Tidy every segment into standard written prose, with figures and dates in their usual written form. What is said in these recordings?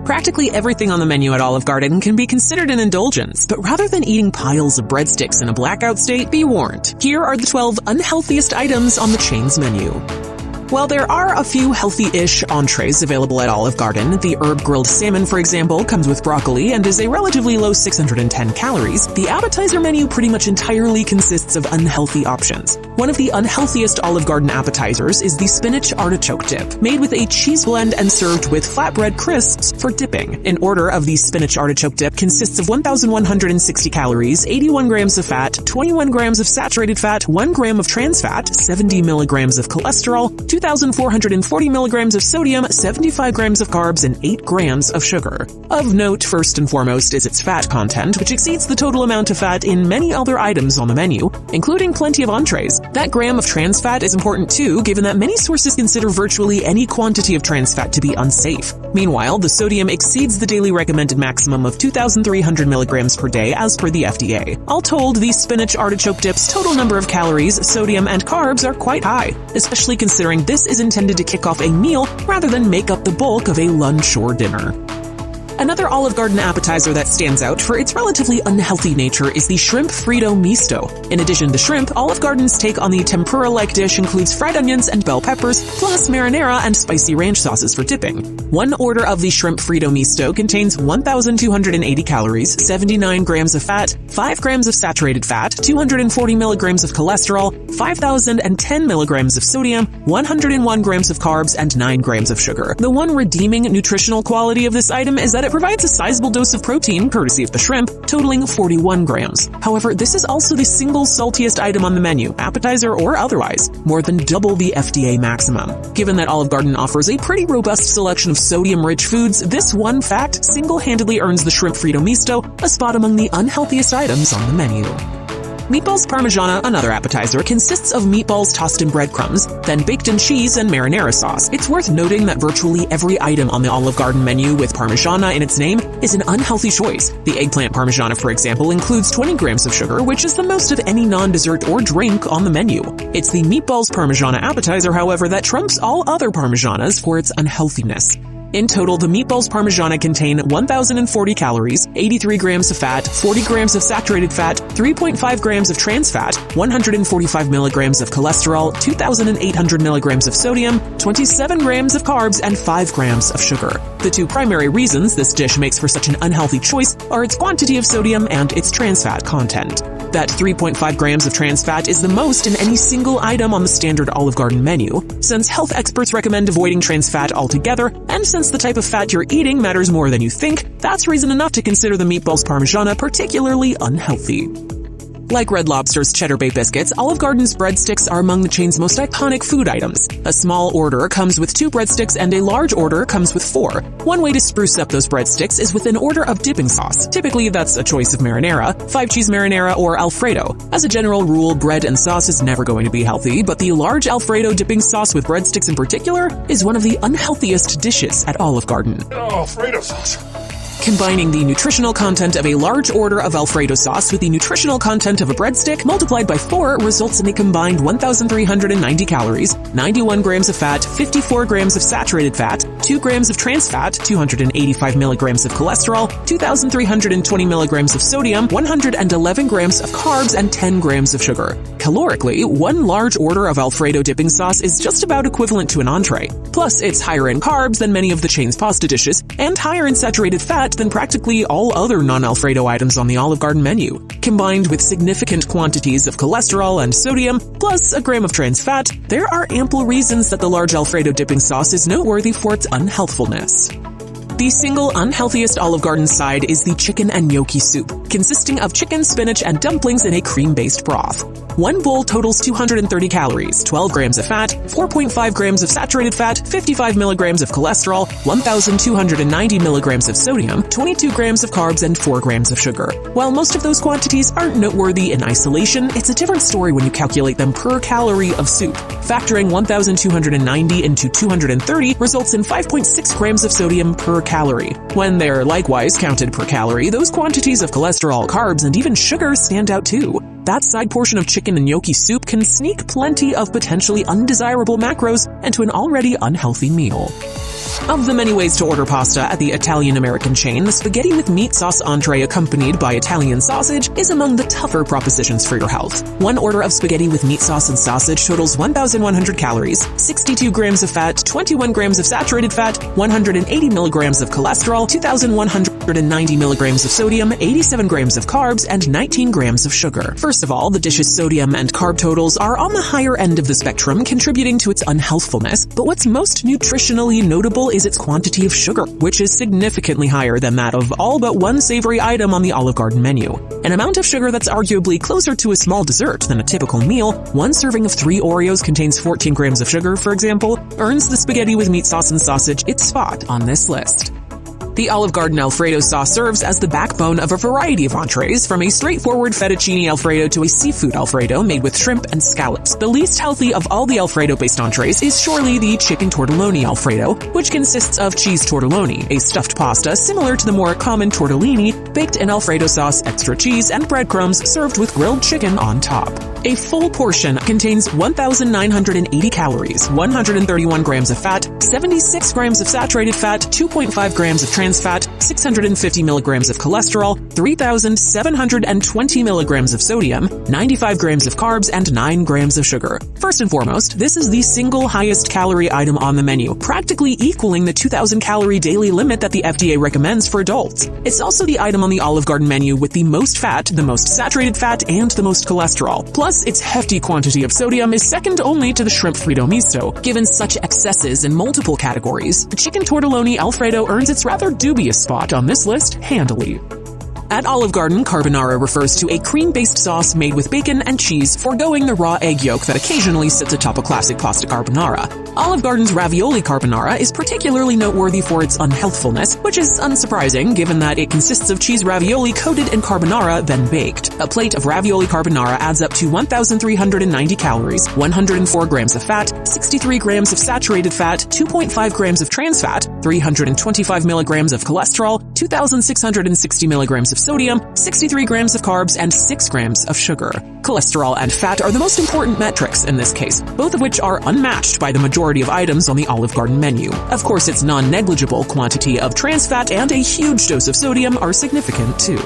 Practically everything on the menu at Olive Garden can be considered an indulgence, but rather than eating piles of breadsticks in a blackout state, be warned. Here are the 12 unhealthiest items on the chain's menu. While there are a few healthy-ish entrees available at Olive Garden, the herb-grilled salmon, for example, comes with broccoli and is a relatively low 610 calories, the appetizer menu pretty much entirely consists of unhealthy options. One of the unhealthiest Olive Garden appetizers is the Spinach-Artichoke Dip, made with a cheese blend and served with flatbread crisps for dipping. An order of the Spinach-Artichoke Dip consists of 1,160 calories, 81 grams of fat, 21 grams of saturated fat, 1 gram of trans fat, 70 milligrams of cholesterol, 2,440 milligrams of sodium, 75 grams of carbs, and 8 grams of sugar. Of note, first and foremost, is its fat content, which exceeds the total amount of fat in many other items on the menu, including plenty of entrees. That gram of trans fat is important too, given that many sources consider virtually any quantity of trans fat to be unsafe. Meanwhile, the sodium exceeds the daily recommended maximum of 2,300 milligrams per day as per the FDA. All told, the Spinach-Artichoke Dip's total number of calories, sodium, and carbs are quite high, especially considering this is intended to kick off a meal rather than make up the bulk of a lunch or dinner. Another Olive Garden appetizer that stands out for its relatively unhealthy nature is the shrimp Fritto Misto. In addition to shrimp, Olive Garden's take on the tempura-like dish includes fried onions and bell peppers, plus marinara and spicy ranch sauces for dipping. One order of the shrimp Fritto Misto contains 1,280 calories, 79 grams of fat, 5 grams of saturated fat, 240 milligrams of cholesterol, 5,010 milligrams of sodium, 101 grams of carbs, and 9 grams of sugar. The one redeeming nutritional quality of this item is that it provides a sizable dose of protein, courtesy of the shrimp, totaling 41 grams. However, this is also the single saltiest item on the menu, appetizer or otherwise, more than double the FDA maximum. Given that Olive Garden offers a pretty robust selection of sodium-rich foods, this one fact single-handedly earns the shrimp Fritto Misto a spot among the unhealthiest items on the menu. Meatballs Parmigiana, another appetizer, consists of meatballs tossed in breadcrumbs, then baked in cheese and marinara sauce. It's worth noting that virtually every item on the Olive Garden menu with Parmigiana in its name is an unhealthy choice. The eggplant Parmigiana, for example, includes 20 grams of sugar, which is the most of any non-dessert or drink on the menu. It's the Meatballs Parmigiana appetizer, however, that trumps all other Parmigianas for its unhealthiness. In total, the Meatballs Parmigiana contain 1,040 calories, 83 grams of fat, 40 grams of saturated fat, 3.5 grams of trans fat, 145 milligrams of cholesterol, 2,800 milligrams of sodium, 27 grams of carbs, and 5 grams of sugar. The two primary reasons this dish makes for such an unhealthy choice are its quantity of sodium and its trans fat content. That 3.5 grams of trans fat is the most in any single item on the standard Olive Garden menu, since health experts recommend avoiding trans fat altogether, and since the type of fat you're eating matters more than you think, that's reason enough to consider the Meatballs Parmigiana particularly unhealthy. Like Red Lobster's Cheddar Bay Biscuits, Olive Garden's breadsticks are among the chain's most iconic food items. A small order comes with 2 breadsticks and a large order comes with 4. One way to spruce up those breadsticks is with an order of dipping sauce. Typically, that's a choice of marinara, 5-cheese marinara, or Alfredo. As a general rule, bread and sauce is never going to be healthy, but the large Alfredo dipping sauce with breadsticks in particular is one of the unhealthiest dishes at Olive Garden. Oh, Alfredo sauce. Combining the nutritional content of a large order of Alfredo sauce with the nutritional content of a breadstick multiplied by 4 results in a combined 1,390 calories, 91 grams of fat, 54 grams of saturated fat, 2 grams of trans fat, 285 milligrams of cholesterol, 2,320 milligrams of sodium, 111 grams of carbs, and 10 grams of sugar. Calorically, one large order of Alfredo dipping sauce is just about equivalent to an entree. Plus, it's higher in carbs than many of the chain's pasta dishes, and higher in saturated fat than practically all other non-Alfredo items on the Olive Garden menu. Combined with significant quantities of cholesterol and sodium, plus a gram of trans fat, there are ample reasons that the large Alfredo dipping sauce is noteworthy for its unhealthfulness. The single unhealthiest Olive Garden side is the chicken and gnocchi soup, consisting of chicken, spinach, and dumplings in a cream-based broth. One bowl totals 230 calories, 12 grams of fat, 4.5 grams of saturated fat, 55 milligrams of cholesterol, 1,290 milligrams of sodium, 22 grams of carbs, and 4 grams of sugar. While most of those quantities aren't noteworthy in isolation, it's a different story when you calculate them per calorie of soup. Factoring 1,290 into 230 results in 5.6 grams of sodium per calorie. When they're likewise counted per calorie, those quantities of cholesterol, carbs, and even sugar stand out too. That side portion of chicken and gnocchi soup can sneak plenty of potentially undesirable macros into an already unhealthy meal. Of the many ways to order pasta at the Italian-American chain, the spaghetti with meat sauce entree accompanied by Italian sausage is among the tougher propositions for your health. One order of spaghetti with meat sauce and sausage totals 1,100 calories, 62 grams of fat, 21 grams of saturated fat, 180 milligrams of cholesterol, 2,190 milligrams of sodium, 87 grams of carbs, and 19 grams of sugar. First of all, the dish's sodium and carb totals are on the higher end of the spectrum, contributing to its unhealthfulness, but what's most nutritionally notable is its quantity of sugar, which is significantly higher than that of all but one savory item on the Olive Garden menu. An amount of sugar that's arguably closer to a small dessert than a typical meal, one serving of 3 Oreos contains 14 grams of sugar, for example, earns the spaghetti with meat sauce and sausage its spot on this list. The Olive Garden Alfredo sauce serves as the backbone of a variety of entrees, from a straightforward fettuccine Alfredo to a seafood Alfredo made with shrimp and scallops. The least healthy of all the Alfredo-based entrees is surely the chicken tortelloni Alfredo, which consists of cheese tortelloni, a stuffed pasta similar to the more common tortellini, baked in Alfredo sauce, extra cheese, and breadcrumbs served with grilled chicken on top. A full portion contains 1,980 calories, 131 grams of fat, 76 grams of saturated fat, 2.5 grams of trans fat, 650 milligrams of cholesterol, 3,720 milligrams of sodium, 95 grams of carbs, and 9 grams of sugar. First and foremost, this is the single highest calorie item on the menu, practically equaling the 2,000 calorie daily limit that the FDA recommends for adults. It's also the item on the Olive Garden menu with the most fat, the most saturated fat, and the most cholesterol. Plus, its hefty quantity of sodium is second only to the shrimp Fritto Misto. Given such excesses in multiple categories, the chicken tortelloni Alfredo earns its rather dubious spot on this list handily. At Olive Garden, carbonara refers to a cream-based sauce made with bacon and cheese, foregoing the raw egg yolk that occasionally sits atop a classic pasta carbonara. Olive Garden's Ravioli Carbonara is particularly noteworthy for its unhealthfulness, which is unsurprising given that it consists of cheese ravioli coated in carbonara, then baked. A plate of Ravioli Carbonara adds up to 1,390 calories, 104 grams of fat, 63 grams of saturated fat, 2.5 grams of trans fat, 325 milligrams of cholesterol, 2,660 milligrams of sodium, 63 grams of carbs, and 6 grams of sugar. Cholesterol and fat are the most important metrics in this case, both of which are unmatched by the majority of items on the Olive Garden menu. Of course, its non-negligible quantity of trans fat and a huge dose of sodium are significant too.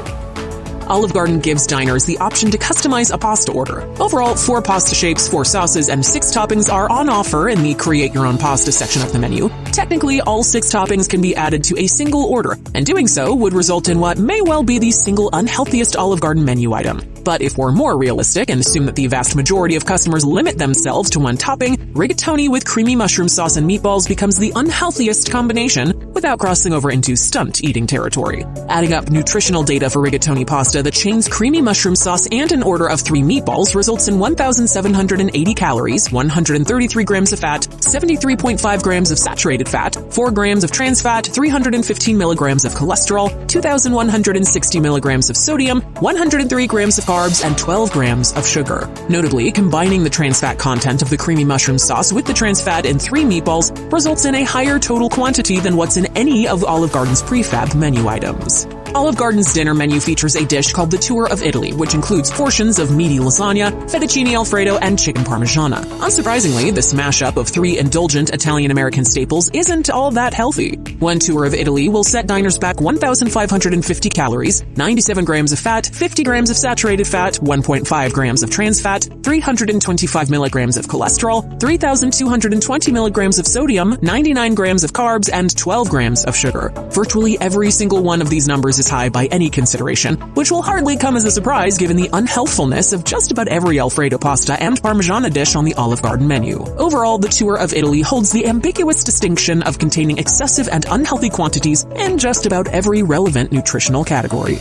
Olive Garden gives diners the option to customize a pasta order. Overall, 4 pasta shapes, 4 sauces, and 6 toppings are on offer in the Create Your Own Pasta section of the menu. Technically, all 6 toppings can be added to a single order, and doing so would result in what may well be the single unhealthiest Olive Garden menu item. But if we're more realistic and assume that the vast majority of customers limit themselves to one topping, rigatoni with creamy mushroom sauce and meatballs becomes the unhealthiest combination without crossing over into stunt-eating territory. Adding up nutritional data for rigatoni pasta, the chain's creamy mushroom sauce and an order of 3 meatballs results in 1,780 calories, 133 grams of fat, 73.5 grams of saturated fat, 4 grams of trans fat, 315 milligrams of cholesterol, 2,160 milligrams of sodium, 103 grams of carbs, and 12 grams of sugar. Notably, combining the trans fat content of the creamy mushroom sauce with the trans fat in 3 meatballs results in a higher total quantity than what's in any of Olive Garden's prefab menu items. Olive Garden's dinner menu features a dish called the Tour of Italy, which includes portions of meaty lasagna, fettuccine Alfredo, and chicken parmigiana. Unsurprisingly, this mashup of 3 indulgent Italian-American staples isn't all that healthy. One tour of Italy will set diners back 1,550 calories, 97 grams of fat, 50 grams of saturated fat, 1.5 grams of trans fat, 325 milligrams of cholesterol, 3,220 milligrams of sodium, 99 grams of carbs, and 12 grams of sugar. Virtually every single one of these numbers is high by any consideration, which will hardly come as a surprise given the unhealthfulness of just about every Alfredo pasta and Parmigiana dish on the Olive Garden menu. Overall, the Tour of Italy holds the ambiguous distinction of containing excessive and unhealthy quantities in just about every relevant nutritional category.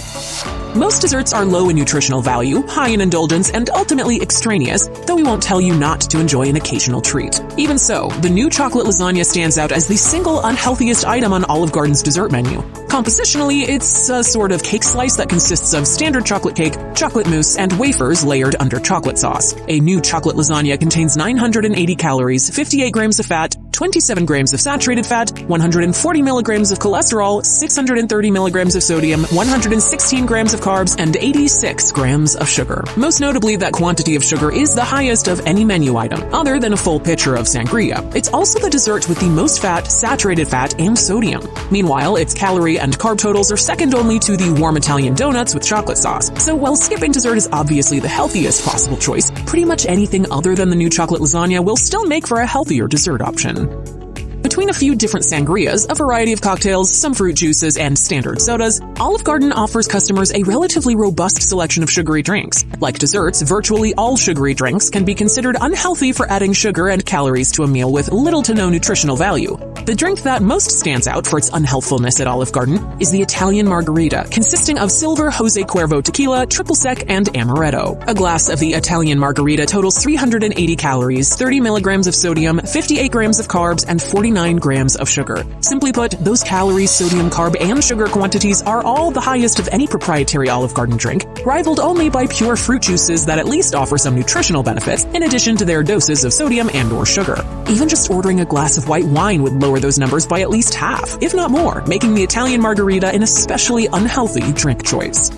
Most desserts are low in nutritional value, high in indulgence, and ultimately extraneous, though we won't tell you not to enjoy an occasional treat. Even so, the new chocolate lasagna stands out as the single unhealthiest item on Olive Garden's dessert menu. Compositionally, it's a sort of cake slice that consists of standard chocolate cake, chocolate mousse, and wafers layered under chocolate sauce. A new chocolate lasagna contains 980 calories, 58 grams of fat, 27 grams of saturated fat, 140 milligrams of cholesterol, 630 milligrams of sodium, 116 grams of carbs, and 86 grams of sugar. Most notably, that quantity of sugar is the highest of any menu item, other than a full pitcher of sangria. It's also the dessert with the most fat, saturated fat, and sodium. Meanwhile, its calorie and carb totals are second only to the warm Italian donuts with chocolate sauce. So while skipping dessert is obviously the healthiest possible choice, pretty much anything other than the new chocolate lasagna will still make for a healthier dessert option. Between a few different sangrias, a variety of cocktails, some fruit juices, and standard sodas, Olive Garden offers customers a relatively robust selection of sugary drinks. Like desserts, virtually all sugary drinks can be considered unhealthy for adding sugar and calories to a meal with little to no nutritional value. The drink that most stands out for its unhealthfulness at Olive Garden is the Italian Margarita, consisting of silver Jose Cuervo tequila, triple sec, and amaretto. A glass of the Italian Margarita totals 380 calories, 30 milligrams of sodium, 58 grams of carbs, and 49 grams of sugar. Simply put, those calories, sodium, carb, and sugar quantities are all the highest of any proprietary Olive Garden drink, rivaled only by pure fruit juices that at least offer some nutritional benefits in addition to their doses of sodium and/or sugar. Even just ordering a glass of white wine would lower those numbers by at least half, if not more, making the Italian Margarita an especially unhealthy drink choice.